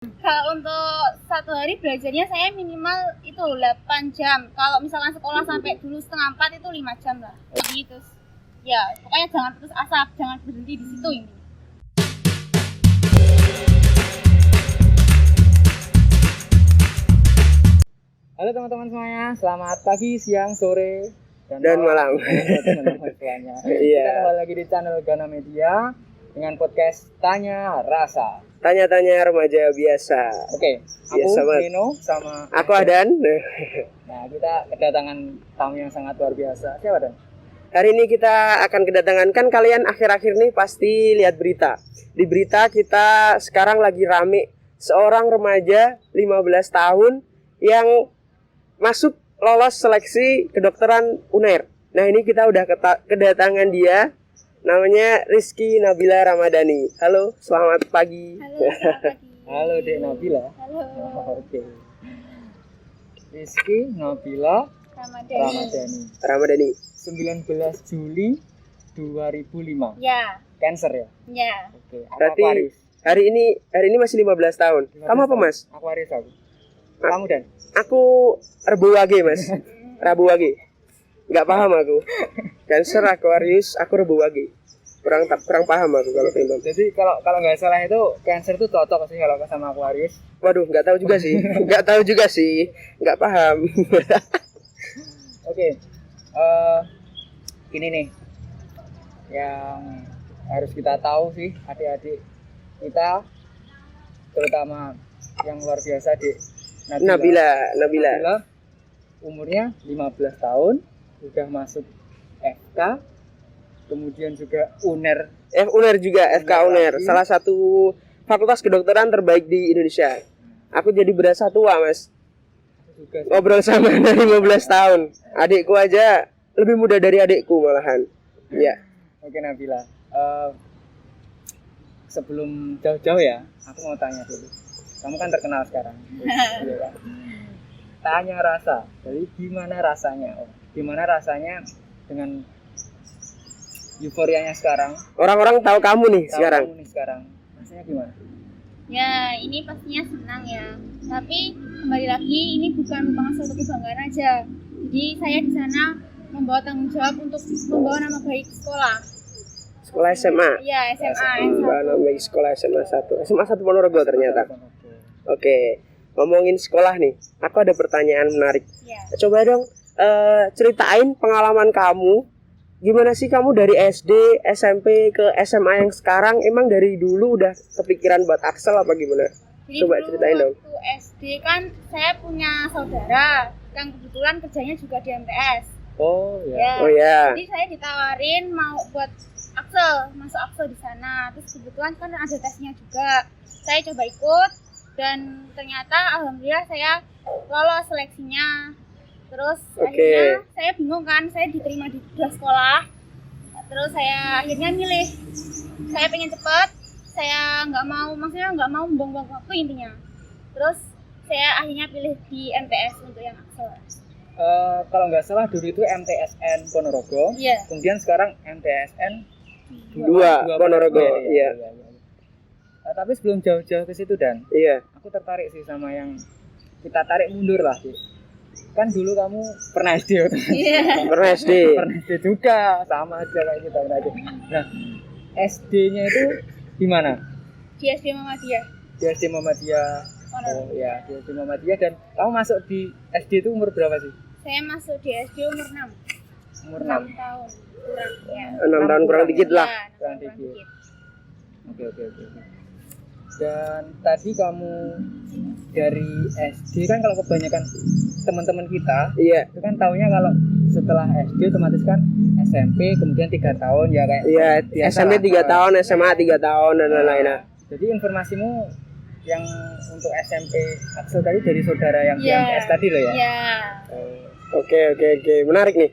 Kalau untuk satu hari belajarnya saya minimal itu 8 jam. Kalau misalkan sekolah sampai dulu setengah 4 itu 5 jam lah. Jadi terus ya pokoknya jangan putus asa, jangan berhenti di situ ini. Halo teman-teman semuanya, selamat pagi, siang, sore, dan malam. Teman-teman semuanya. Iya. Kita kembali lagi di channel Gana Media dengan podcast Tanya Rasa. Tanya-tanya remaja biasa. Oke, aku Biasa banget. Nino sama Aku Adan. Nah, kita kedatangan tamu yang sangat luar biasa. Siapa Dan? Hari ini kita akan kedatangan, kan kalian akhir-akhir ini pasti lihat berita. Di berita kita sekarang lagi rame seorang remaja 15 tahun yang masuk lolos seleksi kedokteran UNER. Nah, ini kita udah kedatangan dia. Namanya Rizky Nabila Ramadhani. Halo, selamat pagi. Halo, selamat pagi. Halo Dek Nabila. Halo. Oke. Rizky Nabila Ramadhani. Ramadhani. Ramadhani. 19 Juli 2005. Ya, Cancer ya? ya. Oke. Berarti Aquarius. hari ini masih 15 tahun. 15 Kamu apa, tahun. Mas? Aquarius aku. Kamu Dan? Aku Rabu Wage, Mas. Rabu Wage. Nggak paham aku. Cancer, Aquarius, aku Rabu Wage. Kurang paham aku kalau timbang. Jadi kalau nggak salah itu Cancer itu cocok sih kalau sama Aquarius. Waduh, nggak tahu juga sih. Nggak tahu juga sih. Nggak paham. Oke. Ini nih yang harus kita tahu sih adik-adik kita, terutama yang luar biasa di Nabila. Nabila umurnya 15 tahun, udah masuk FK, kemudian juga UNER. UNER juga, FK UNER. lagi. Salah satu fakultas kedokteran terbaik di Indonesia. Aku jadi berasa tua, Mas. Juga Ngobrol sama dari 15 tahun. Adikku aja lebih muda dari adikku malahan. Ya. Oke Nabila, sebelum jauh-jauh ya, aku mau tanya dulu. Kamu kan terkenal sekarang. Iya kan? Tanya rasa. Jadi gimana rasanya? Gimana rasanya dengan euforianya sekarang? Orang-orang tahu kamu nih Tahu sekarang. kamu nih sekarang. Rasanya gimana? Ya, ini pastinya senang ya. Tapi kembali lagi ini bukan suatu kebanggaan aja. Jadi saya di sana membawa tanggung jawab untuk membawa nama baik sekolah. Sekolah SMA. Iya, SMA. Nama baik sekolah SMA 1. SMA 1 Ponorogo ternyata. Oke. Ngomongin sekolah nih. Aku ada pertanyaan menarik. Ya. Coba dong ceritain pengalaman kamu. Gimana sih kamu dari SD, SMP ke SMA yang sekarang? Emang dari dulu udah kepikiran buat Axel apa gimana? Jadi Coba dulu ceritain dong. waktu SD kan saya punya saudara yang kebetulan kerjanya juga di MTS. Oh ya. Ya. Oh ya. Jadi saya ditawarin mau buat Axel, masuk Axel di sana. Terus kebetulan kan ada tesnya juga. Saya coba ikut dan ternyata alhamdulillah saya lolos seleksinya. Terus akhirnya saya bingung kan, saya diterima di dua sekolah. Terus saya akhirnya milih. Saya pengen cepet, saya nggak mau buang-buang waktu intinya. Terus saya akhirnya pilih di MTS untuk yang Axel. Kalau nggak salah dulu itu MTSN Ponorogo. Iya. Kemudian sekarang MTSN Dua Ponorogo. Iya. Tapi sebelum jauh-jauh ke situ Dan, Iya. aku tertarik sih sama yang kita tarik mundur lah sih. Kan dulu kamu pernah SD ya? Iya. Pernah SD. Pernah SD juga, sama aja kayak kita pernah SD. Nah, SD-nya itu di mana? Di SD Muhammadiyah. Di SD Muhammadiyah. Ponorogo. Oh ya, di SD Muhammadiyah. Dan kamu masuk di SD itu umur berapa sih? Saya masuk di SD umur 6. Umur 6 6. tahun. Kurang ya. 6 tahun kurang dikit lah. Ya, Kurang kurang dikit. dikit. Oke. Dan tadi kamu dari SD kan, kalau kebanyakan teman-teman kita Iya. itu kan taunya kalau setelah SD otomatis kan SMP, kemudian 3 tahun ya kayak Iya, biasa SMP lah. 3 tahun, SMA 3 tahun dan lain-lain. Nah. Jadi informasimu yang untuk SMP Axel tadi dari saudara yang di Iya. MTS tadi loh ya? Ya. Oke. Menarik nih.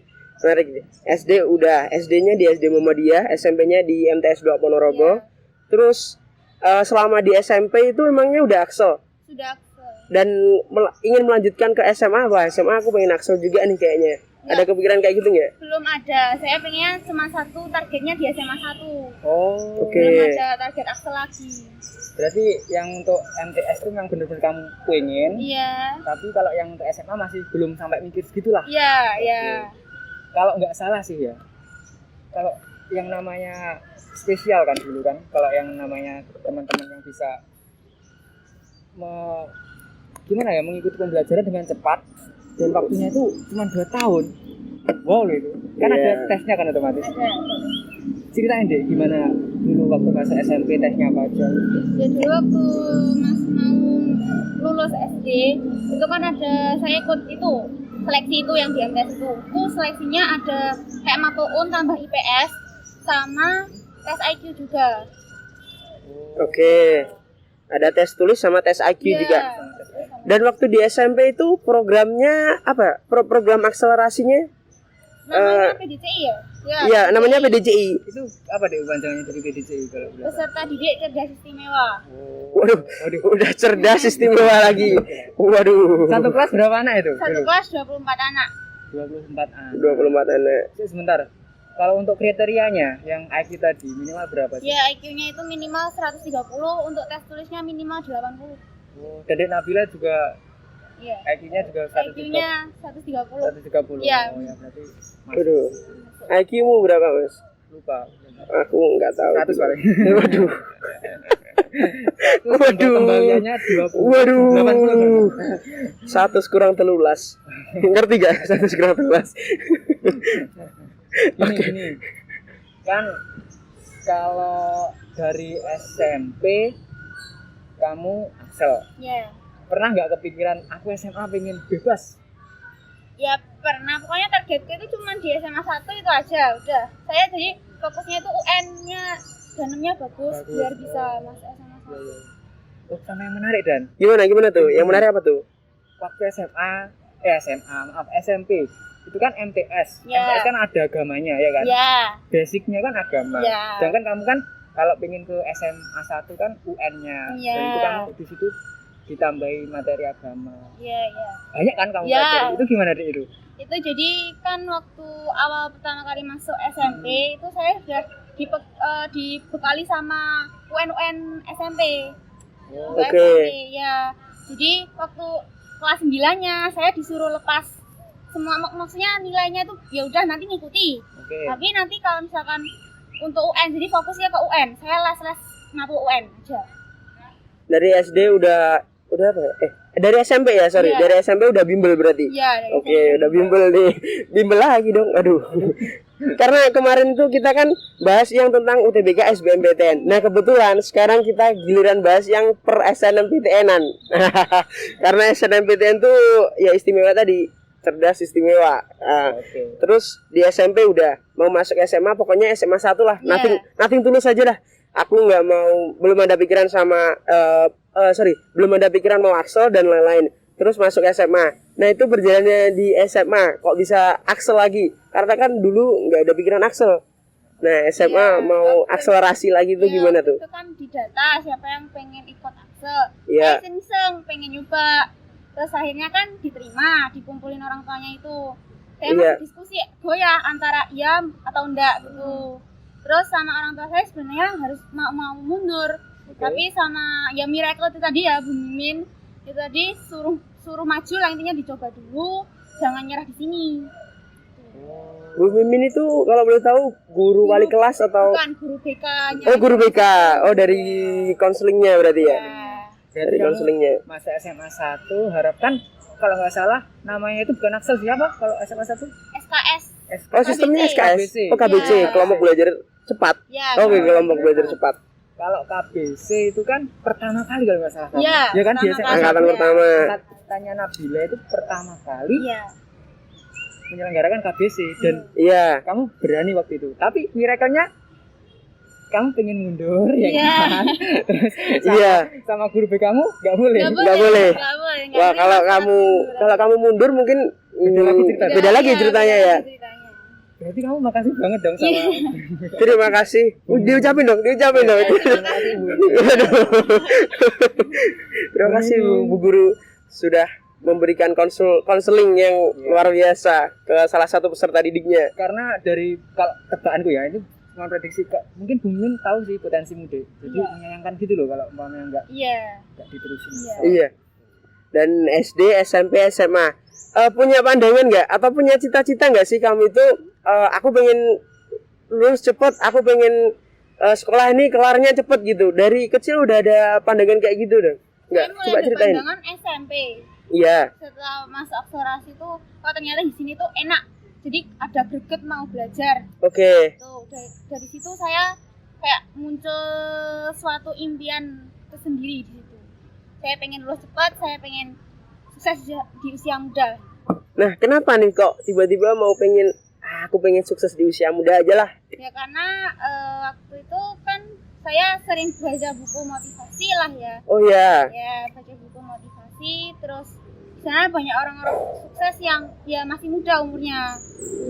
SD udah, SD-nya di SD Muhammadiyah, SMP-nya di MTS 2 Ponorogo. Iya. Terus selama di SMP itu emangnya udah Axel Sudah Axel. dan ingin melanjutkan ke SMA apa? SMA aku pengen Axel juga nih kayaknya. Ada kepikiran kayak gitu nggak? Belum ada. Saya pengennya cuma satu, targetnya di SMA 1. Oh, Oke. Belum ada target Axel lagi. berarti yang untuk MTS itu yang benar-benar kamu pengen. Iya. Tapi kalau yang untuk SMA masih belum sampai mikir segitulah. Iya, iya. Kalau nggak salah sih ya. Kalau yang namanya spesial kan dulu kan. Kalau yang namanya teman-teman yang bisa gimana ya, mengikuti pembelajaran dengan cepat dan waktunya itu cuma 2 tahun. Wow gitu. Kan Iya. ada tesnya kan otomatis. Ada. Ceritain deh gimana dulu waktu masa SMP tesnya apa aja. Ya dulu waktu Mas mau lulus SD itu kan ada, saya ikut itu seleksi itu yang di MTS itu seleksinya ada kayak Mapun tambah IPS sama tes IQ juga. Oke. Ada tes tulis sama tes IQ Iya. juga. Dan waktu di SMP itu programnya apa? Program akselerasinya? Namanya PDCI ya? Iya, namanya PDCI. Itu apa deh panjangannya dari PDCI kalau boleh? Peserta didik cerdas istimewa. Waduh, udah cerdas istimewa lagi. Waduh. Satu kelas berapa anak itu? Satu kelas 24 anak. 24 anak. 24 anak. Sebentar. Kalau untuk kriterianya yang IQ tadi minimal berapa sih? Ya IQ-nya itu minimal 130, untuk tes tulisnya minimal 80. Oh, Dedek Nabila juga Iya. IQ-nya juga 130. IQ-nya 130. 130. Iya. Oh ya berarti Waduh. IQ-mu berapa, Mas? lupa. Aku nggak tahu. 100 paling. Waduh. Waduh. Kembaliannya 20. Waduh. 80. 100 kurang 13. Ngerti gak? 100 kurang 13. Ini kan kalau dari SMP kamu Axel, Ya. pernah nggak kepikiran aku SMA pengen bebas? Ya pernah, pokoknya targetku itu cuma di SMA 1 itu aja, udah. Saya jadi fokusnya itu UN-nya danemnya bagus, Bagus. biar bisa masuk SMA 1. Oh, sama yang menarik Dan, Gimana tuh? Yang menarik apa tuh? waktu SMP itu kan MTS. Ya. MTS kan ada agamanya ya kan? Ya, Basicnya kan agama. Ya. Sedangkan kamu kan kalau pengen ke SMA 1 kan UN-nya. Ya. Dan itu kamu di situ ditambahi materi agama. ya, ya. Banyak kan kamu Ya. belajar. Itu gimana deh itu? Itu jadi kan waktu awal pertama kali masuk SMP itu saya sudah dibekali sama UN SMP. Oh, Untuk Oke. SMP, ya. Jadi waktu kelas 9-nya saya disuruh lepas semua, maksudnya nilainya itu ya udah nanti ngikuti. Oke. Tapi nanti kalau misalkan untuk UN, jadi fokusnya ke UN. Saya les ngapu UN aja. Dari SD udah apa ya? Dari SMP ya, sorry. Iya. Dari SMP udah bimbel berarti. Iya, dari Oke, SMP. udah bimbel nih. Bimbel lagi dong. Aduh. Karena kemarin itu kita kan bahas yang tentang UTBK SBMPTN. Nah, kebetulan sekarang kita giliran bahas yang per SNMPTN-an. Karena SNMPTN tuh ya istimewa tadi, cerdas istimewa. Oke. Terus di SMP udah mau masuk SMA, pokoknya SMA 1 lah. Iya. Nothing tulus aja lah. Aku nggak mau, belum ada pikiran sama belum ada pikiran mau Axel dan lain-lain. Terus masuk SMA. Nah, itu perjalanannya di SMA kok bisa Axel lagi? Karena kan dulu nggak ada pikiran Axel. Nah, SMA Iya. mau akselerasi lagi tuh Iya, gimana tuh? Itu kan di data siapa yang pengen ikut Axel. Iya. Saya iseng pengen nyoba. Terus akhirnya kan diterima, dikumpulin orang tuanya itu. Saya Iya. masih diskusi goyah antara iya atau enggak gitu. Terus sama orang tua saya sebenarnya harus mau mundur. Oke. Tapi sama ya Miracle itu tadi ya Bu Mimin itu tadi suruh maju lah, intinya dicoba dulu, jangan nyerah di sini. Bu Mimin itu kalau boleh tahu guru wali kelas atau Bukan guru BK-nya. Oh, guru BK. Oh, dari konselingnya berarti ya. Ya. Berarti Dari kamu konselingnya. masa SMA 1 harapkan kalau nggak salah namanya itu bukan Axel siapa kalau SMA 1? SKS. Oh, sistemnya SKS. Oh, KBC, Ya. kelompok belajar cepat. Ya. Oh, kelompok belajar cepat. Kalau KBC itu kan pertama kali kalau nggak salah kamu. Iya, Ya kan pertama biasa kali. Angkatan Iya. pertama. Tanya Nabila itu pertama kali Iya. menyelenggarakan KBC dan Iya. kamu berani waktu itu. Tapi miracle-nya kamu pengen mundur ya Iya. kan? Terus sama, Iya. sama guru B kamu nggak boleh. Nggak boleh. Nggak boleh. Nggak Wah, boleh kalau masalah kamu mundur mungkin Beda lagi ceritanya. beda lagi Iya, ceritanya beda ya. lagi ceritanya. Berarti kamu makasih banget dong sama Iya. Terima kasih. Diucapin dong. Terima kasih, Bu. Terima kasih Bu Guru sudah memberikan konseling yang luar biasa ke salah satu peserta didiknya. Karena dari kalau tebakanku ya, itu cuma prediksi, mungkin Bung Min tahu sih potensi muda, jadi menyayangkan gitu loh kalau umpamanya nggak diterusin. Iya. Dan SD, SMP, SMA punya pandangan nggak atau punya cita-cita nggak sih kamu itu, aku pengen lulus cepet, aku pengen sekolah ini kelarnya cepet gitu. Dari kecil udah ada pandangan kayak gitu dong? Nggak? Coba ceritain. Pandangan SMP. Iya. Setelah masuk akselerasi tuh, oh ternyata di sini tuh enak. Jadi ada greget mau belajar. Oke. Tuh dari situ saya kayak muncul suatu impian tersendiri di situ. Saya pengen lulus cepat, saya pengen sukses di usia muda. Nah, kenapa nih kok tiba-tiba mau pengen aku pengen sukses di usia muda aja lah? Ya karena waktu itu kan saya sering baca buku motivasi lah ya. Oh ya. Ya baca buku motivasi, terus di sana banyak orang-orang sukses yang ya masih muda umurnya.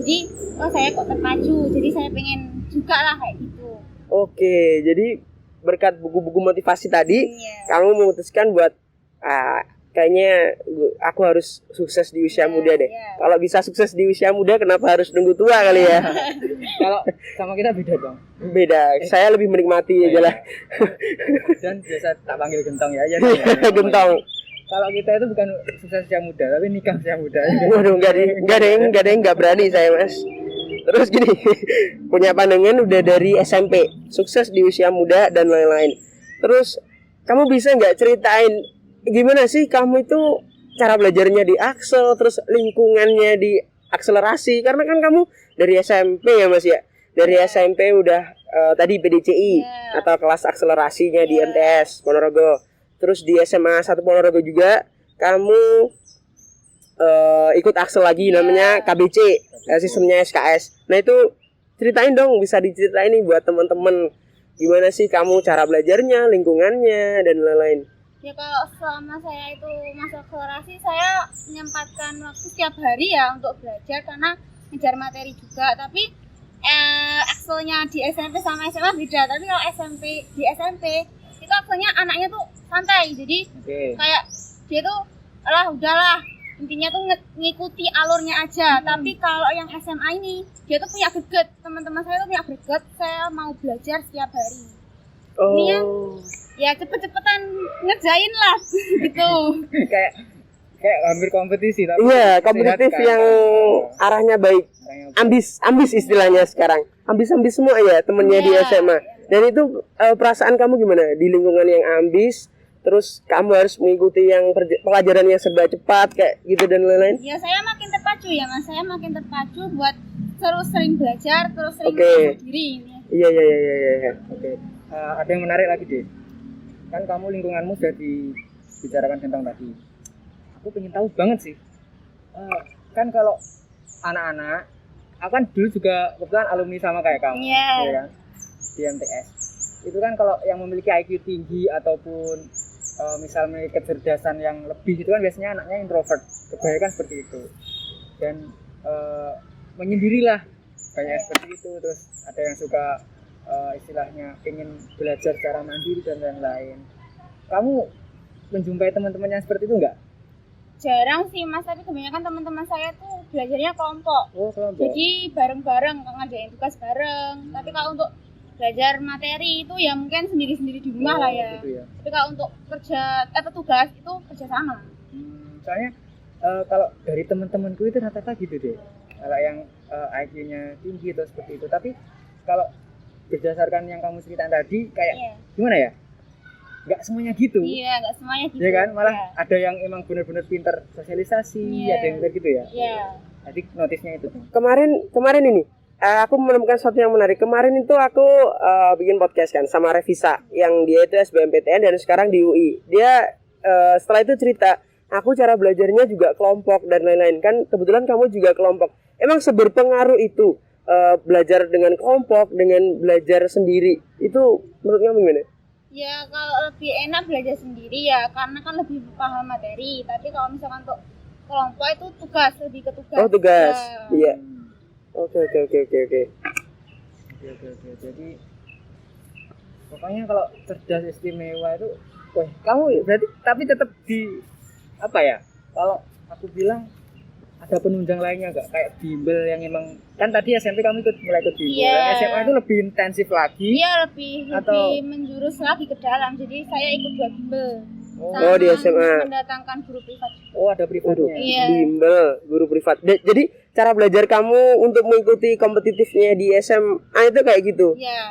Jadi saya kok terpacu, jadi saya pengen juga lah kayak gitu. Oke, jadi berkat buku-buku motivasi tadi, kamu memutuskan buat kayaknya aku harus sukses di usia muda deh. Kalau bisa sukses di usia muda, kenapa harus nunggu tua kali ya? Kalau sama kita beda dong. Beda, saya lebih menikmati aja lah. Dan biasa tak panggil gentong ya. Gentong. Kalau kita itu bukan sukses usia muda, tapi nikah usia muda. Waduh, nggak berani saya mas. Terus gini, punya pandangan udah dari SMP, sukses di usia muda dan lain-lain. Terus kamu bisa nggak ceritain gimana sih kamu itu cara belajarnya di Axel, terus lingkungannya di akselerasi? Karena kan kamu dari SMP ya mas ya, dari SMP udah tadi PDCI atau kelas akselerasinya di MTS Ponorogo. Terus di SMA 1 Ponorogo juga kamu ikut Axel lagi namanya KBC, sistemnya SKS. Nah itu ceritain dong, bisa diceritain nih buat teman-teman gimana sih kamu cara belajarnya, lingkungannya dan lain-lain. Ya kalau selama saya itu masuk akselerasi, saya menyempatkan waktu setiap hari ya untuk belajar karena ngejar materi juga. Tapi Axelnya di SMP sama SMA beda. Tapi kalau di SMP itu Axelnya anaknya tuh santai, jadi kayak dia tuh udahlah intinya tuh ngikuti alurnya aja. Tapi kalau yang SMA ini dia tuh punya greget, teman-teman saya tuh punya greget, saya mau belajar setiap hari. Ini ya cepet-cepetan ngerjain lah gitu. kayak hampir kompetisi tapi kompetitif yang arahnya baik, ambis istilahnya sekarang, ambis semua ya temennya di SMA. Dan itu perasaan kamu gimana di lingkungan yang ambis, terus kamu harus mengikuti yang pelajaran yang serba cepat kayak gitu dan lain-lain? Ya saya makin terpacu ya mas, saya makin terpacu buat terus sering belajar, terus sering mengasah diri. Iya. Oke. Ada yang menarik lagi deh, kan kamu lingkunganmu sudah dibicarakan tentang tadi. Aku pengen tahu banget sih, kan kalau anak-anak, aku kan dulu juga kebetulan alumni sama kayak kamu, ya kan? Di MTS itu kan kalau yang memiliki IQ tinggi ataupun misalnya kecerdasan yang lebih itu kan biasanya anaknya introvert, kebanyakan seperti itu, dan menyendirilah kayak seperti itu. Terus ada yang suka istilahnya pengen belajar secara mandiri dan lain-lain. Kamu menjumpai teman-teman yang seperti itu enggak? Jarang sih mas, tapi kebanyakan teman-teman saya tuh belajarnya kelompok. Jadi bareng-bareng, ngerjain tugas bareng. Tapi kalau untuk belajar materi itu ya mungkin sendiri-sendiri di rumah lah ya. Gitu ya. Tapi kalau untuk kerja tugas itu kerja sama. Soalnya kalau dari teman-temanku itu rata-rata gitu deh. Kalau yang IQ-nya tinggi atau seperti itu. Tapi kalau berdasarkan yang kamu ceritain tadi kayak gimana ya? Nggak semuanya gitu. Iya, nggak semuanya gitu. Ya kan? Malah ada yang emang benar-benar pintar sosialisasi, ada yang pintar gitu ya. Iya. Jadi notisnya itu. Kemarin ini aku menemukan sesuatu yang menarik. Kemarin itu aku bikin podcast kan sama Revisa yang dia itu SBMPTN dan sekarang di UI. Dia setelah itu cerita, aku cara belajarnya juga kelompok dan lain-lain. Kan kebetulan kamu juga kelompok. Emang seberpengaruh itu belajar dengan kelompok dengan belajar sendiri? Itu menurut kamu gimana? Ya kalau lebih enak belajar sendiri ya, karena kan lebih paham materi. Tapi kalau misalkan untuk kelompok itu tugas, lebih ke tugas. Oh tugas, iya. Oke. Jadi pokoknya kalau cerdas istimewa itu, kamu berarti tapi tetap di apa ya? Kalau aku bilang ada penunjang lainnya nggak kayak bimbel yang emang kan tadi SMP kamu mulai ikut bimbel, Iya. SMA itu lebih intensif lagi. Iya, lebih Atau- menjurus lagi ke dalam. Jadi saya ikut 2 bimbel. Oh, di SMA. Mendatangkan guru privat. Oh, ada Waduh, privatnya. Iya. bimbel, guru privat. Jadi cara belajar kamu untuk mengikuti kompetitifnya di SMA itu kayak gitu. Iya.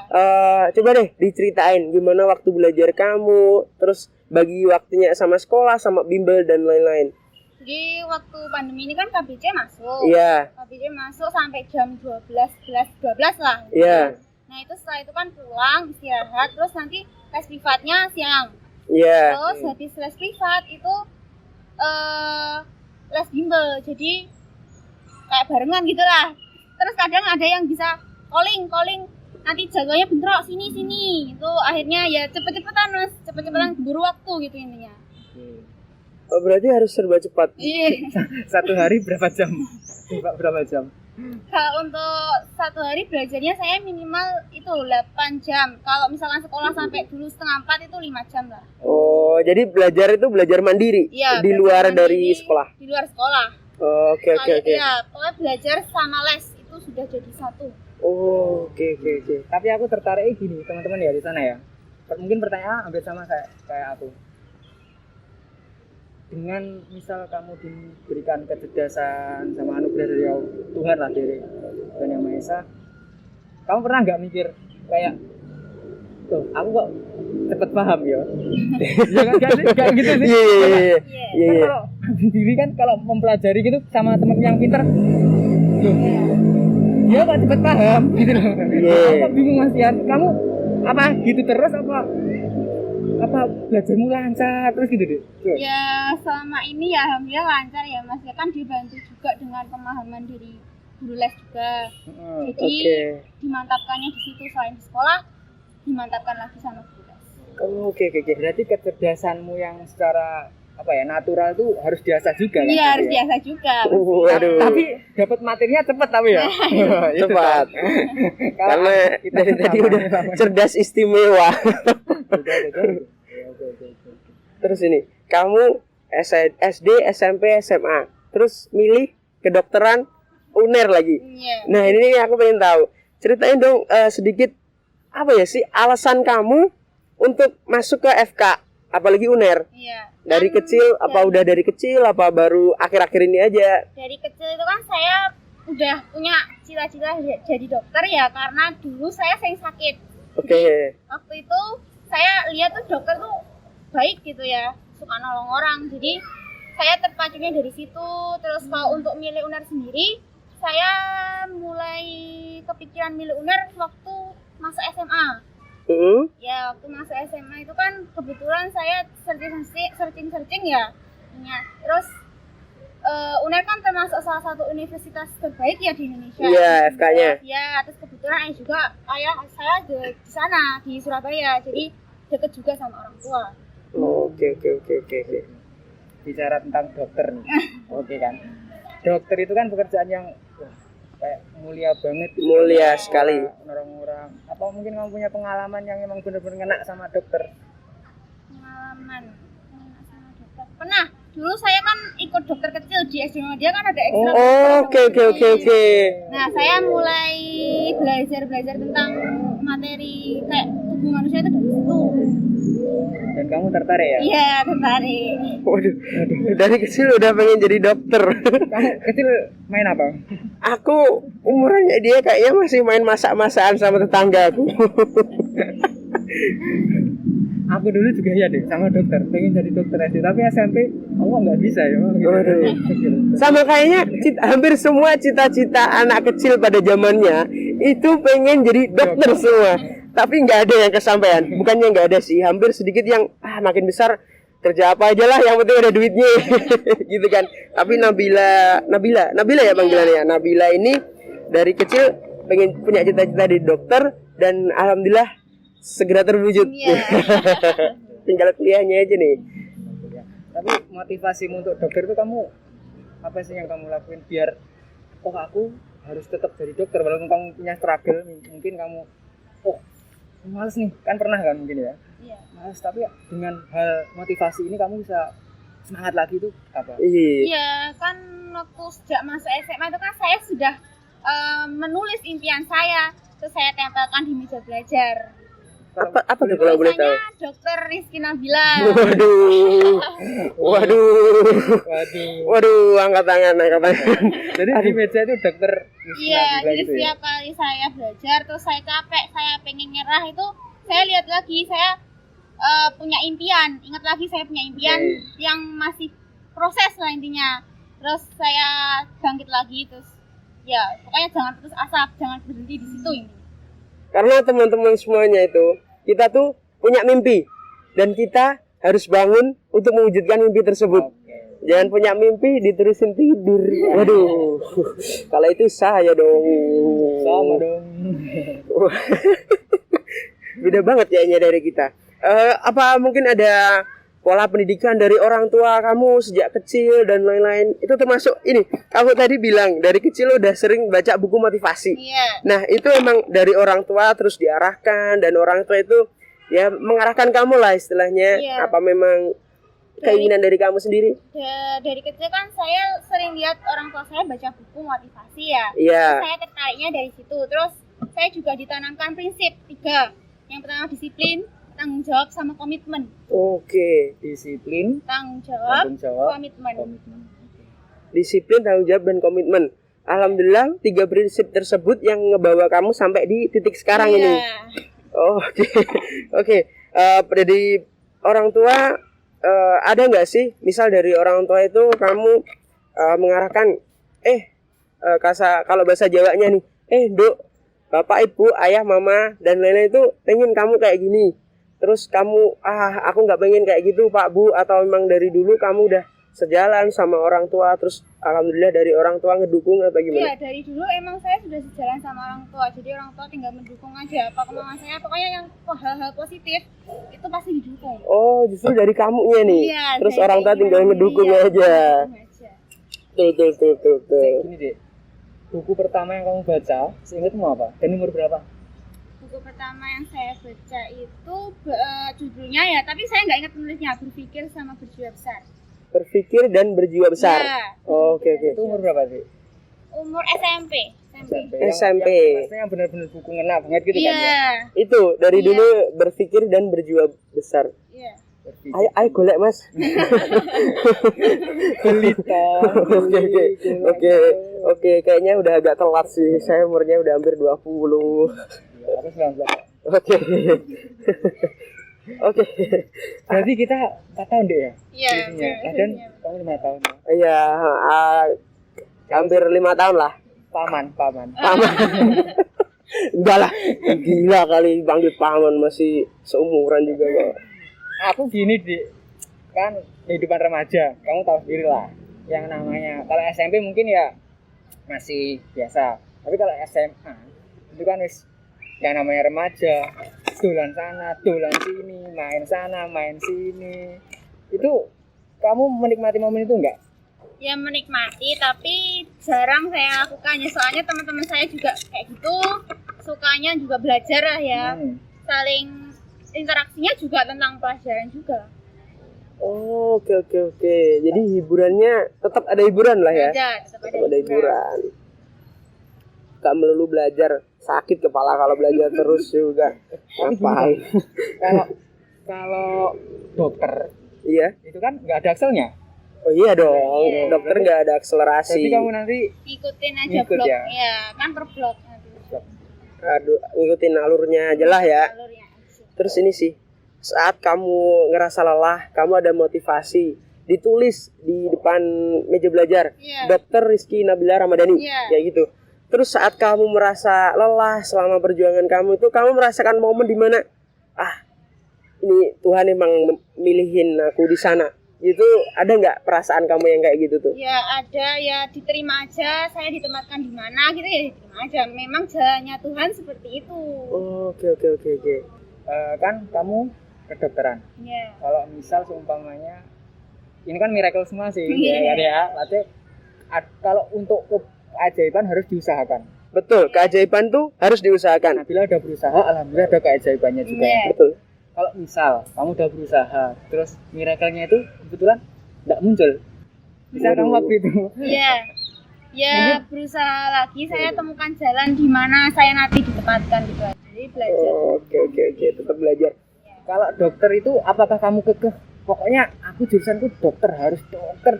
Coba deh diceritain gimana waktu belajar kamu, terus bagi waktunya sama sekolah, sama bimbel dan lain-lain. Jadi waktu pandemi ini kan KBC masuk. Iya, KBC masuk sampai jam 12 lah. iya, Nah, itu setelah itu kan pulang, istirahat, terus nanti les privatnya siang. iya. Terus habis les privat itu les bimbel. Jadi kayak barengan gitu lah. Terus kadang ada yang bisa calling nanti jadwalnya bentrok sini. Itu akhirnya ya cepet-cepetan Mas, cepet-cepetan buru waktu gitu intinya. Oh, berarti harus serba cepat. Iya. Satu hari berapa jam? Berapa jam? Kalau untuk satu hari belajarnya saya minimal itu 8 jam. Kalau misalkan sekolah sampai dulu setengah 4 itu 5 jam lah. Oh, jadi belajar itu belajar mandiri Iya, di luar belajar dari mandiri sekolah. Di luar sekolah. Oh, oke. Iya, pokoknya belajar sama les itu sudah jadi satu. Oh, oke. Tapi aku tertarik gini, teman-teman ya di sana ya. Mungkin pertanyaan hampir sama kayak aku. Dengan misal kamu diberikan kecerdasan sama anugerah dari Tuhan lah, dari Tuhan Yang Maha Esa, kamu pernah nggak mikir kayak, tuh aku kok cepet paham ya? Ya kan kayak gitu sih. Iya. Iya. Iya. Kan kalau sendiri kan kalau mempelajari gitu sama temen yang pintar, loh, dia kok cepet paham gitu loh. Iya. Aku bingung Mas Yan, kamu apa gitu terus apa belajarmu lancar terus gitu deh? Tuh. Ya selama ini ya alhamdulillah lancar ya Mas. Ya kan dibantu juga dengan pemahaman dari guru les juga. Jadi Oke. dimantapkannya di situ, selain di sekolah dimantapkan lagi sama guru les. Oh, oke. Berarti kecerdasanmu yang secara apa ya natural tuh harus diasah juga kan? Iya harus Gitu ya? biasa juga. Waduh. Tapi dapat materinya cepat tapi ya. Itu Cepat. kan. Kalau Karena kita dari tadi sama- udah sama- cerdas istimewa. Oke. Terus ini, kamu SD, SMP, SMA, terus milih kedokteran UNER lagi. Iya. Nah, ini aku pengen tahu. Ceritain dong sedikit apa ya sih alasan kamu untuk masuk ke FK, apalagi UNER? Iya. Dari Kan kecil apa udah dari kecil apa baru akhir-akhir ini aja? dari kecil itu kan saya udah punya cita-cita jadi dokter ya, karena dulu saya sering sakit. Oke. Waktu itu saya lihat tuh dokter tuh baik gitu ya, suka nolong orang. Jadi saya terpacunya dari situ. Terus kalau untuk milih UNER sendiri, saya mulai kepikiran milih UNER waktu masa SMA. Ya waktu masa SMA itu kan kebetulan saya searching ya. Terus UNER kan termasuk salah satu universitas terbaik ya di Indonesia. Iya, FK-nya. Ya, terus kebetulan ayah saya di sana di Surabaya, jadi deket juga sama orang tua. Oke. Bicara tentang dokter nih. Oke kan. Dokter itu kan pekerjaan yang wah, kayak mulia banget. Mulia sekali. Orang-orang. Apa mungkin kamu punya pengalaman yang emang benar-benar ngena sama dokter? Pengalaman sama dokter. Pernah. Dulu saya kan ikut dokter kecil di SD Muhammadiyah kan ada ekstra. Oke. Nah, saya mulai belajar tentang materi kayak tubuh manusia itu dari situ. Dan kamu tertarik ya? Iya, tertarik. Waduh, dari kecil udah pengen jadi dokter. Kamu kecil main apa? Aku umurannya dia kayaknya masih main masak-masakan sama tetanggaku. Aku dulu juga ya deh sama dokter, pengen jadi dokter SD, tapi SMP aku nggak bisa ya. Waduh. Sama kayaknya hampir semua cita-cita anak kecil pada zamannya itu pengen jadi dokter semua. Tapi nggak ada yang kesampaian. Bukannya nggak ada sih, hampir sedikit yang makin besar kerja apa aja lah, yang penting ada duitnya. Gitu kan. Tapi Nabila ya panggilannya. Nabila ini dari kecil pengen punya cita-cita di dokter dan alhamdulillah segera terwujud. Iya. Tinggal kuliahnya aja nih. Tapi motivasimu untuk dokter itu kamu apa sih yang kamu lakuin biar aku harus tetap jadi dokter walaupun kamu punya struggle, mungkin kamu males nih, kan pernah kan mungkin ya. Iya. Males, tapi dengan hal motivasi ini kamu bisa semangat lagi itu apa? Iya. Iya, kan waktu sejak masuk SMA itu kan saya sudah menulis impian saya, terus saya tempelkan di meja belajar. Apa tuh kalau boleh tahu? Misalnya Dokter Rizky Nabila. Waduh, angkat tangan. Jadi di meja itu dokter Iya, jadi gitu ya? setiap kali saya belajar terus saya capek, saya pengen nyerah itu saya lihat lagi saya punya impian, ingat lagi saya punya impian yang masih proses lah intinya. Terus saya bangkit lagi terus ya pokoknya jangan putus asa, jangan berhenti di situ ini. Karena teman-teman semuanya itu, kita tuh punya mimpi dan kita harus bangun untuk mewujudkan mimpi tersebut. Jangan punya mimpi diterusin tidur. Waduh, kalau itu saya dong. Sama dong. Beda banget kayaknya dari kita. Apa mungkin ada pola pendidikan dari orang tua kamu sejak kecil dan lain-lain? Itu termasuk ini. Kamu tadi bilang dari kecil udah sering baca buku motivasi. Iya. Nah, itu emang dari orang tua terus diarahkan dan orang tua itu ya mengarahkan kamu lah istilahnya. Iya. Apa memang keinginan dari kamu sendiri? Dari kecil kan saya sering lihat orang tua saya baca buku motivasi ya. Iya. Saya tertariknya dari situ. Terus saya juga ditanamkan prinsip 3. Yang pertama disiplin, tanggung jawab sama komitmen. Oke. Disiplin, Tanggung jawab, komitmen. Disiplin, tanggung jawab dan komitmen. Alhamdulillah 3 prinsip tersebut yang ngebawa kamu sampai di titik sekarang Iya. ini. Oke. Oke. Dari orang tua ada nggak sih misal dari orang tua itu kamu mengarahkan kalau bahasa Jawanya nih Dok, bapak ibu ayah mama dan lain-lain itu pengen kamu kayak gini, terus kamu aku nggak pengen kayak gitu pak bu, atau memang dari dulu kamu udah sejalan sama orang tua terus alhamdulillah dari orang tua ngedukung atau gimana? Iya, dari dulu emang saya sudah sejalan sama orang tua, jadi orang tua tinggal mendukung aja apa kemauan saya, pokoknya yang hal-hal positif itu pasti didukung. Oh, justru dari kamunya nih. Iya, terus dari orang tua tinggal keinginan ngedukung diri, aja. Betul. Gini deh, buku pertama yang kamu baca, seingatmu apa? Dan umur berapa? Buku pertama yang saya baca itu judulnya ya, tapi saya nggak ingat penulisnya. Berpikir sama berjiwa besar. Berpikir dan berjiwa besar. Ya, Oke. Itu umur berapa sih? umur SMP. SMP. Maksudnya yang benar-benar buku ngena banget gitu Iya. kan ya? Itu dari Iya. dulu berpikir dan berjiwa besar. Iya. Ayo golek mas. Belita. Oke, kayaknya udah agak telat sih. Saya umurnya udah hampir 20. Aku 19. Oke. Berarti kita 4 tahun deh ya? Iya. Dan kamu 5 tahun ya? Iya, hampir 5 tahun lah. Paman. Enggak lah, gila kali panggil paman, masih seumuran juga kok. Aku gini kan kehidupan remaja, kamu tahu sendiri lah. Yang namanya kalau SMP mungkin ya masih biasa, tapi kalau SMA itu kan wis yang namanya remaja, dolan sana, dolan sini, main sana, main sini. Itu kamu menikmati momen itu enggak? Ya menikmati, tapi jarang saya lakukannya. Soalnya teman-teman saya juga kayak gitu, sukanya juga belajar lah ya. Saling interaksinya juga tentang pelajaran juga. Oh, oke. Jadi hiburannya tetap ada hiburan lah ya. Tetap ada hiburan. Gak melulu belajar, sakit kepala kalau belajar terus juga. Ngapain? Kalau dokter, iya. itu kan nggak ada akselnya. Oh iya dong, Iya. dokter nggak ada akselerasi. Jadi kamu nanti Ikutin aja Ngikut blok ya? kan per blok nanti. Aduh, ngikutin alurnya aja lah ya. Alurnya aja. Terus ini sih, saat kamu ngerasa lelah, kamu ada motivasi, ditulis di depan meja belajar, Iya. Dokter Rizky Nabila Ramadhani, Iya. kayak gitu. Terus saat kamu merasa lelah selama perjuangan kamu itu, kamu merasakan momen di mana, ini Tuhan emang milihin aku di sana. Itu ada nggak perasaan kamu yang kayak gitu tuh? Ya ada, ya diterima aja, saya ditempatkan di mana gitu ya diterima aja. Memang jalannya Tuhan seperti itu. Oke. kan kamu kedokteran. Iya. Kalau misal seumpamanya ini kan miracle semua sih, Iya. ya kan ya. Berarti kalau untuk keajaiban harus diusahakan. Betul, keajaiban tuh harus diusahakan. Nah, bila udah berusaha, alhamdulillah ada keajaibannya juga. Iya. Betul. Kalau misal kamu udah berusaha, terus miracle-nya itu kebetulan enggak muncul. Bisa kamu waktu itu. Iya. Ya berusaha lagi saya temukan jalan di mana saya nanti ditempatkan gitu aja. Jadi belajar. Oke, tetap belajar. Kalau dokter itu apakah kamu kekeh? Pokoknya aku jurusanku dokter, harus dokter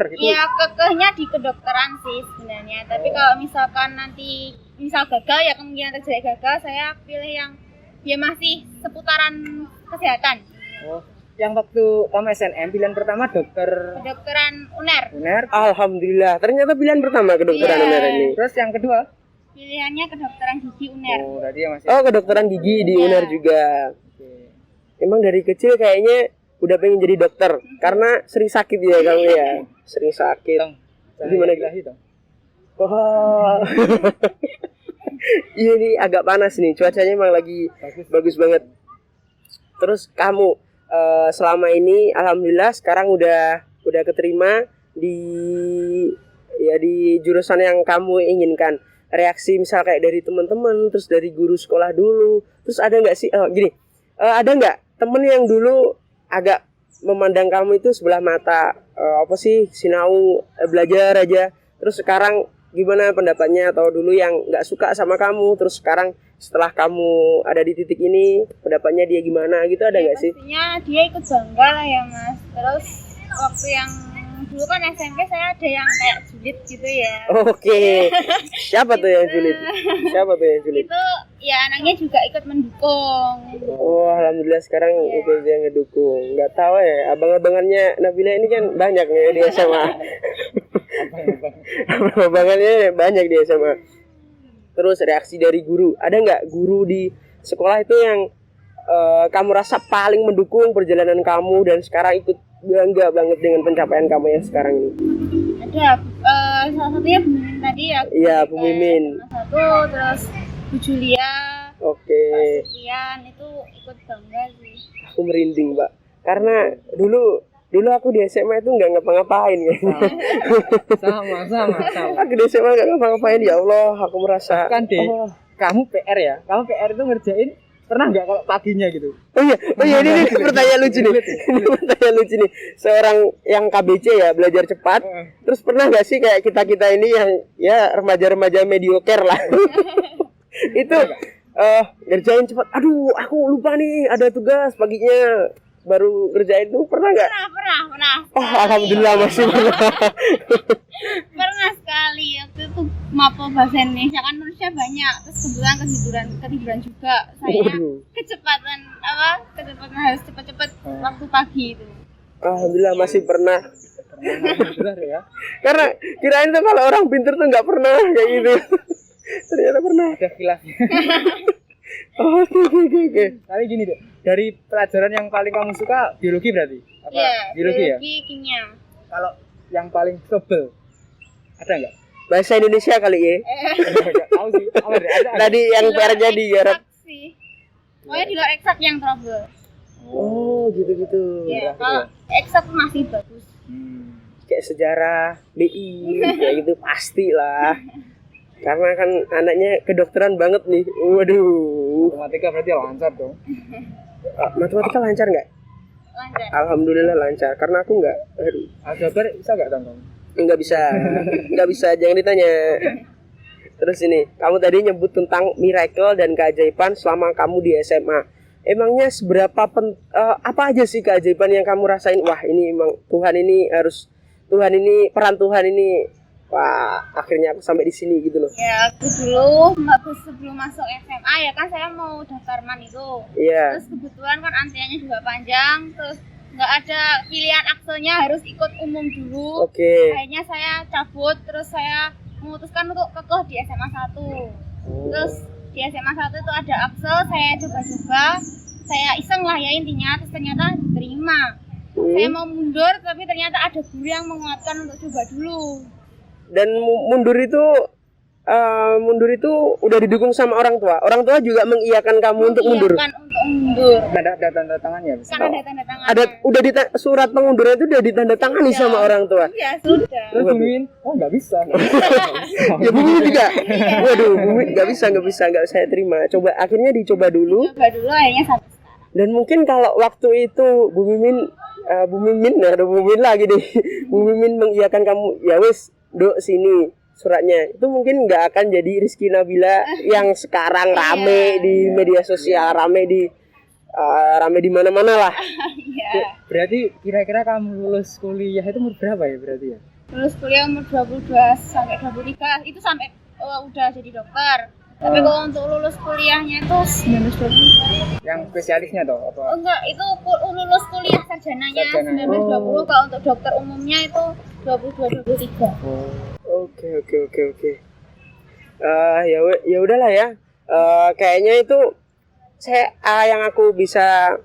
gitu. Ya kekehnya di kedokteran sih sebenarnya. Tapi kalau misalkan nanti misal gagal ya kemungkinan terjadi gagal, saya pilih yang dia masih seputaran kesehatan. Oh, yang waktu kamu SNM pilihan pertama Kedokteran UNER. Alhamdulillah, ternyata pilihan pertama kedokteran Iya. UNER ini. Terus yang kedua? Pilihannya kedokteran gigi UNER. Oh, tadi ya masih. Oh, kedokteran gigi di Iya. UNER juga. Oke. Emang dari kecil kayaknya udah pengen jadi dokter karena sering sakit ya kamu ya. Sering sakit. Tong. Gimana Ilahi dong? Wah. Iya nih agak panas nih, cuacanya emang lagi bagus banget. Terus kamu selama ini alhamdulillah sekarang udah keterima di jurusan yang kamu inginkan. Reaksi misal kayak dari teman-teman, terus dari guru sekolah dulu, terus ada nggak sih ada nggak temen yang dulu agak memandang kamu itu sebelah mata, apa sih sinau belajar aja, terus sekarang gimana pendapatnya, atau dulu yang nggak suka sama kamu, terus sekarang setelah kamu ada di titik ini pendapatnya dia gimana gitu, ada nggak sih? Pastinya dia ikut bangga lah ya mas. Terus waktu yang dulu kan SMP saya ada yang kayak julid gitu ya. Oke. Siapa tuh yang julid? Siapa tuh yang julid? Itu ya anaknya juga ikut mendukung. Oh, alhamdulillah sekarang udah dia ngedukung. Nggak tahu ya, abang-abangannya Nabila ini kan banyak nih di SMA. Abang-abangannya banyak di SMA. Terus reaksi dari guru, ada nggak guru di sekolah itu yang kamu rasa paling mendukung perjalanan kamu dan sekarang ikut bangga banget dengan pencapaian kamu yang sekarang ini? Ada salah satunya Bu Mimin tadi ya. Iya, Bu Mimin. Satu, terus Bu Julia. Oke. Rian itu ikut bangga sih. Aku merinding, Mbak. Karena dulu aku di SMA itu nggak ngapa-ngapain ya. Sama. Aku di SMA nggak ngapa-ngapain, ya Allah. Aku merasa. Kan deh, kamu PR ya? Kamu PR itu ngerjain pernah nggak kalau paginya gitu? Oh iya ini pertanyaan lucu nih. Ini pertanyaan lucu nih. Seorang yang KBC ya, belajar cepat. Terus pernah nggak sih kayak kita ini yang ya remaja-remaja mediocre lah. Itu ngerjain cepat. Aduh, aku lupa nih ada tugas paginya. Baru ngerjain tuh pernah nggak? Pernah. Oh, alhamdulillah masih pernah. Pernah sekali. Waktu itu mapel bahasa Indonesia kan nulisnya banyak. Terus kebetulan ketiduran juga. Saya kecepatan harus cepat-cepat waktu pagi itu. Alhamdulillah masih pernah. Alhamdulillah ya. Karena kirain tuh kalau orang pintar tuh nggak pernah kayak gitu. Ternyata pernah. Ada khilafnya. Oke. Tapi gini deh, dari pelajaran yang paling kamu suka biologi berarti? Apa? Iya, Biologi ya? kimia. Kalau yang paling sebel ada nggak? Bahasa Indonesia kali ya. Nggak tahu sih. Apa deh? Ada. Tadi yang PR-nya digarap. Pokoknya di luar eksak yang trouble. Oh, gitu-gitu. Ya, kalau eksak masih bagus. Kayak sejarah, BI, kayak gitu pastilah. Karena kan anaknya kedokteran banget nih. Waduh. Matematika berarti lancar dong. Matematika lancar nggak? Lancar. Alhamdulillah lancar. Karena aku nggak. Aduh. Aljabar bisa nggak tong? Nggak bisa, jangan ditanya. Terus ini, kamu tadi nyebut tentang miracle dan keajaiban selama kamu di SMA. Emangnya seberapa apa aja sih keajaiban yang kamu rasain? Wah, ini emang peran Tuhan ini. Wah, akhirnya aku sampai di sini gitu loh. Ya, aku dulu sebelum masuk SMA ya kan saya mau daftar MAN itu. Iya. Terus kebetulan kan antriannya juga panjang, terus nggak ada pilihan aksenya, harus ikut umum dulu. Oke. Akhirnya saya cabut, terus saya memutuskan untuk kekeh di SMA 1. Terus di SMA 1 itu ada aksel, saya coba-coba, saya iseng lah ya intinya, terus ternyata diterima. Saya mau mundur, tapi ternyata ada guru yang menguatkan untuk coba dulu. Dan mundur itu udah didukung sama orang tua. Orang tua juga mengiyakan kamu untuk mundur. Ada tanda tangannya. Kan ada tanda tangan. Surat pengunduran itu udah ditandatangani sama orang tua. Iya, sudah. Terus Bumin, nggak bisa. Ya Bumin juga. Waduh, Bumin nggak bisa saya terima. Coba akhirnya dicoba dulu. Coba dulu akhirnya 1. Dan mungkin kalau waktu itu Bu Mimin Bu Mimin, nah ada Bu Mimin lagi deh. Bu Mimin mengiyakan kamu, ya wis, Dok sini suratnya. Itu mungkin nggak akan jadi Rizky Nabila yang sekarang rame di media sosial, rame di mana-mana lah. Iya. Berarti kira-kira kamu lulus kuliah itu umur berapa ya berarti ya? Lulus kuliah umur 22 sampai 23 itu sampai udah jadi dokter. Tapi kalau untuk lulus kuliahnya itu 19-20. Yang spesialisnya toh apa? Enggak, itu lulus kuliah sarjananya Sarjana. 19-20. Kalau untuk dokter umumnya itu 22-23. Oke. Ya udahlah ya. Kayaknya itu yang aku bisa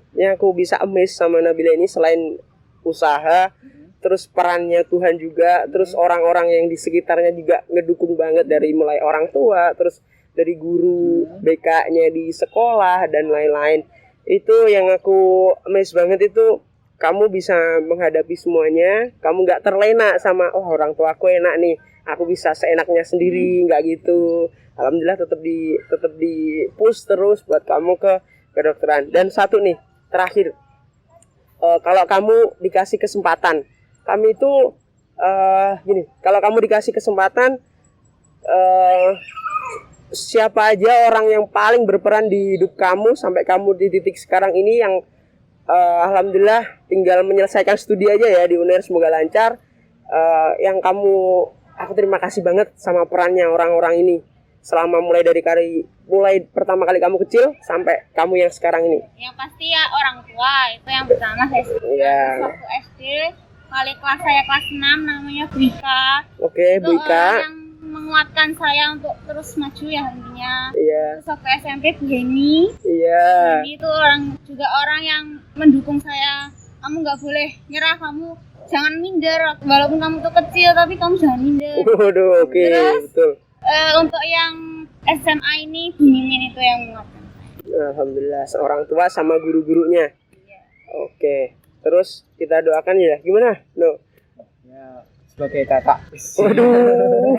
amazed sama Nabila ini selain usaha, terus perannya Tuhan juga, terus orang-orang yang di sekitarnya juga ngedukung banget, dari mulai orang tua, terus dari guru BK-nya di sekolah dan lain-lain. Itu yang aku amazed banget, itu kamu bisa menghadapi semuanya, kamu nggak terlena sama orang tua aku enak nih, aku bisa seenaknya sendiri, nggak gitu. Alhamdulillah tetap di push terus buat kamu ke kedokteran. Dan satu nih terakhir, kalau kamu dikasih kesempatan, kami itu gini, kalau kamu dikasih kesempatan, siapa aja orang yang paling berperan di hidup kamu sampai kamu di titik sekarang ini yang alhamdulillah tinggal menyelesaikan studi aja ya di UNER, semoga lancar. Aku terima kasih banget sama perannya orang-orang ini selama mulai pertama kali kamu kecil sampai kamu yang sekarang ini. Yang pasti ya orang tua, itu yang pertama saya sebutkan. Iya. Waktu SD, kali kelas saya kelas 6, namanya Bu Ika. Oke, Bu Itu Ika. orang yang menguatkan saya untuk terus maju ya intinya. Iya. Terus waktu SMP Bu Heni. Iya. Jadi itu orang yang mendukung saya. Kamu nggak boleh nyerah, kamu jangan minder. Walaupun kamu tuh kecil, tapi kamu jangan minder. Waduh, oke, Terus, betul. untuk yang SMA ini Bu Mimin itu yang menguatkan. Alhamdulillah, seorang tua sama guru-gurunya. Iya. Oke. Terus kita doakan ya. Gimana? No. Ya, sebagai kakak. Waduh.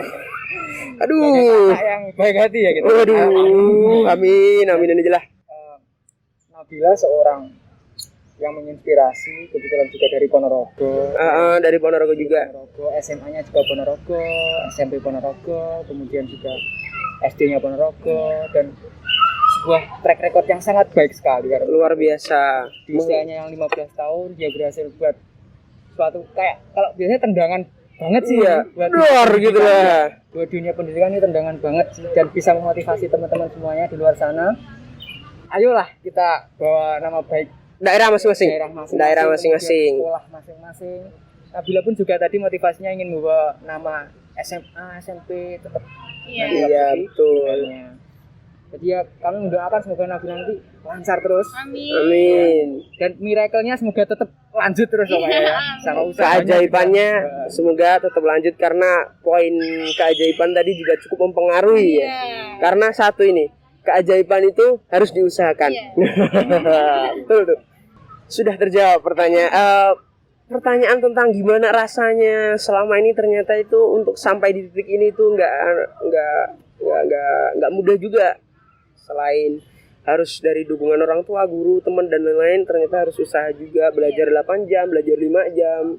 Aduh. Kakak yang baik hati ya gitu. Waduh. Amin aja lah. Nabila seorang yang menginspirasi, kebetulan juga dari Ponorogo. Dari Ponorogo juga. Ponorogo, SMA-nya juga Ponorogo, SMP Ponorogo, kemudian juga SD-nya Ponorogo, dan sebuah track record yang sangat baik sekali. Luar biasa. Di usianya yang 15 tahun dia berhasil buat suatu kayak, kalau biasanya tendangan banget sih. Iya. Buat Luar gitu lah. Buat dunia pendidikan ini tendangan banget sih, dan bisa memotivasi teman-teman semuanya di luar sana. Ayolah kita bawa nama baik Daerah masing-masing. Daerah masing-masing. Sekolah masing-masing. Nabila pun juga tadi motivasinya ingin membawa nama SMA, SMP tetap. Iya, betul. Jadi ya kami mendoakan semoga Nabila nanti lancar terus. Amin. Dan miracle-nya semoga tetap lanjut terus ya. Sama usahanya. Keajaibannya semoga tetap lanjut, karena poin keajaiban tadi juga cukup mempengaruhi ya. Karena satu ini, keajaiban itu harus diusahakan. Betul tuh. Sudah terjawab pertanyaan tentang gimana rasanya selama ini. Ternyata itu untuk sampai di titik ini tuh nggak mudah juga. Selain harus dari dukungan orang tua, guru, teman dan lain-lain, ternyata harus usaha juga, belajar 8 jam, belajar 5 jam.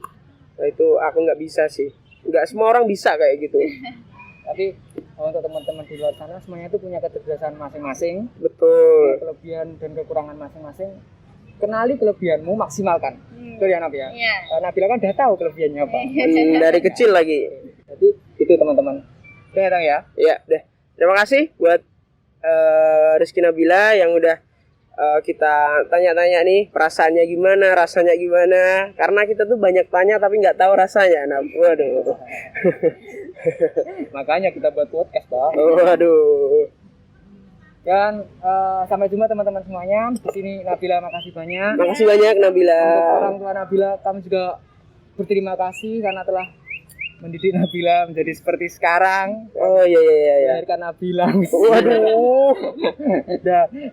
Nah itu aku nggak bisa sih. Nggak semua orang bisa kayak gitu. Tapi untuk teman-teman di luar sana semuanya itu punya kecerdasan masing-masing. Betul. Kelebihan dan kekurangan masing-masing. Kenali kelebihanmu, maksimalkan. Betul ya Nabila? Iya. Nabila kan udah tahu kelebihannya apa. Dari kecil lagi. Jadi itu teman-teman. Oke ya. Iya, deh. Terima kasih buat Rizky Nabila yang udah kita tanya-tanya nih perasaannya gimana, rasanya gimana. Karena kita tuh banyak tanya tapi nggak tahu rasanya. Nah, waduh. Makanya kita buat podcast, Bang. Waduh. Dan sampai jumpa teman-teman semuanya. Di sini Nabila makasih banyak. Makasih banyak Nabila. Untuk orang tua Nabila, kami juga berterima kasih karena telah mendidik Nabila menjadi seperti sekarang. Oh iya. Melahirkan Nabila. Waduh.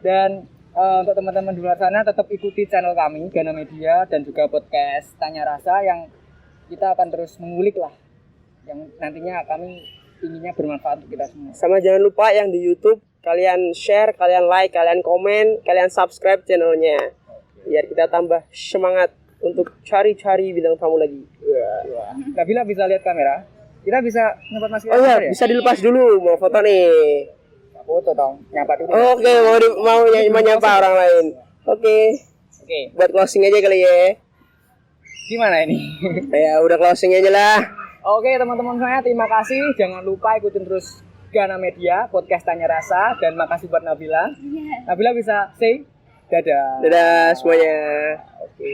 Dan untuk teman-teman di luar sana tetap ikuti channel kami Gana Media dan juga podcast Tanya Rasa yang kita akan terus mengulik lah, yang nantinya kami inginnya bermanfaat untuk kita semua. Sama jangan lupa yang di YouTube, kalian share, kalian like, kalian komen, kalian subscribe channelnya biar kita tambah semangat. untuk cari-cari bintang tamu lagi. Nabila bisa lihat kamera. Kita bisa nyempat masker Oh iya, ya? bisa dilepas dulu, mau foto nih. Foto dong, nyapa dulu. Oke, mau menyapa orang lain. Oke, Oke, buat closing aja kali ya. gimana ini? Ya udah closing aja lah. Oke teman-teman saya, terima kasih. Jangan lupa ikutin terus Gana Media, podcast Tanya Rasa. Dan makasih buat Nabila. Iya. Nabila bisa say dadah. Dadah semuanya. Oke.